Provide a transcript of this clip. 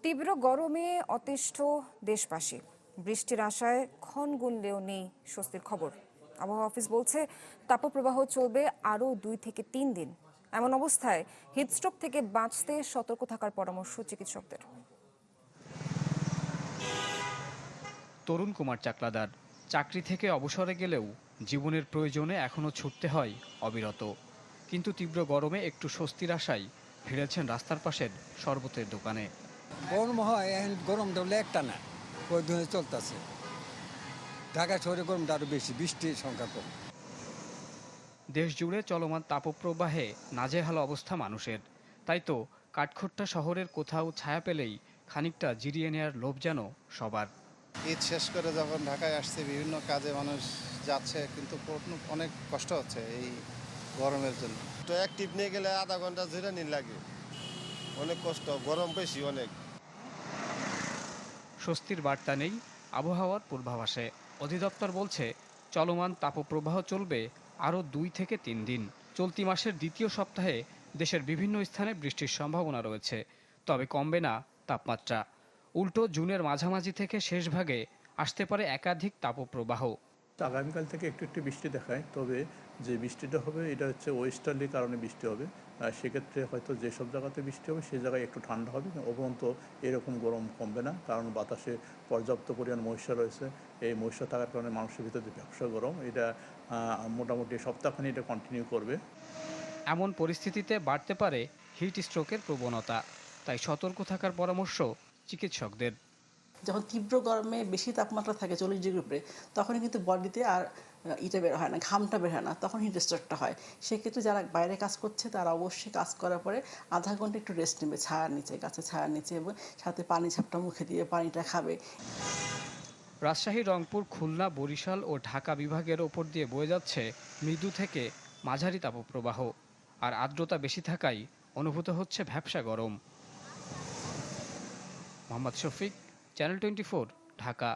তীব্র গরমে অতিষ্ঠ দেশবাসী। বৃষ্টির আশায় ক্ষণ গুনলেও নেই স্বস্তির খবর। আবহাওয়া অফিস বলছে তাপপ্রবাহ চলবে আরও 2 থেকে 3 দিন। এমন অবস্থায় হিটস্ট্রোক থেকে বাঁচতে সতর্ক থাকার পরামর্শ চিকিৎসকদের। তরুণ কুমার চাকলাদার চাকরি থেকে অবসরে গেলেও জীবনের প্রয়োজনে এখনও ছুটতে হয় অবিরত। কিন্তু তীব্র গরমে একটু স্বস্তির আশায় ফিরেছেন রাস্তার পাশের শরবতের দোকানে। গরম হয়, এখন গরম ধরলে একটা না, ওই ধরে চলতেছে। ঢাকা শহরে গরমটা আরো বেশি, বৃষ্টির সংখ্যা কম। দেশ জুড়ে চলমান তাপপ্রবাহে নাজেহাল অবস্থা মানুষের। তাই তো কাঠখোট্টা শহরের কোথাও ছায়া পেলেই খানিকটা জিরিয়ে নেয়ার লোভ যেন সবার। ঈদ শেষ করে যখন ঢাকায় আসছে, বিভিন্ন কাজে মানুষ যাচ্ছে, কিন্তু অনেক কষ্ট হচ্ছে এই গরমের জন্য। তো অ্যাক্টিভ নিয়ে গেলে আধা ঘন্টা জিরানি লাগে, অনেক কষ্ট, গরম বেশি অনেক। স্বস্তির বার্তা নেই আবহাওয়ার পূর্বাভাসে। অধিদপ্তর বলছে চলমান তাপপ্রবাহ চলবে আরও 2 থেকে 3 দিন। চলতি মাসের দ্বিতীয় সপ্তাহে দেশের বিভিন্ন স্থানে বৃষ্টির সম্ভাবনা রয়েছে, তবে কমবে না তাপমাত্রা। উল্টো জুনের মাঝামাঝি থেকে শেষ ভাগে আসতে পারে একাধিক তাপপ্রবাহ। আগামীকাল থেকে একটু একটু বৃষ্টি দেখায়, তবে যে বৃষ্টিটা হবে এটা হচ্ছে ওয়েস্টার্লির কারণে বৃষ্টি হবে। সেক্ষেত্রে হয়তো যেসব জায়গাতে বৃষ্টি হবে সেই জায়গায় একটু ঠান্ডা হবে, অবন্ত এরকম গরম কমবে না, কারণ বাতাসে পর্যাপ্ত পরিমাণ ময়েশ্চার রয়েছে। এই ময়েশ্চার থাকার কারণে মানুষের ভিতরে যে ব্যবসা গরম, এটা মোটামুটি সপ্তাহখানি এটা কন্টিনিউ করবে। এমন পরিস্থিতিতে বাড়তে পারে হিট স্ট্রোকের প্রবণতা। তাই সতর্ক থাকার পরামর্শ চিকিৎসকদের। যখন তীব্র গরমে বেশি তাপমাত্রা থাকে 40 ডিগ্রির উপরে, তখন কিন্তু বডিতে আর ইটা বের হয় না, ঘামটা বের হয় না, তখন হিট স্ট্রোকটা হয়। সেক্ষেত্রে যারা বাইরে কাজ করছে তারা অবশ্যই কাজ করার পরে আধা ঘন্টা একটু রেস্ট নেবে ছায়ার নিচে, গাছে ছায়ার নিচে, এবং সাথে পানি ঝাপটা মুখে দিয়ে পানিটা খাবে। রাজশাহী, রংপুর, খুলনা, বরিশাল ও ঢাকা বিভাগের ওপর দিয়ে বয়ে যাচ্ছে মৃদু থেকে মাঝারি তাপপ্রবাহ। আর আর্দ্রতা বেশি থাকায় অনুভূত হচ্ছে ভ্যাপসা গরম। মোহাম্মদ শফিক, চ্যানেল 24, ঢাকা।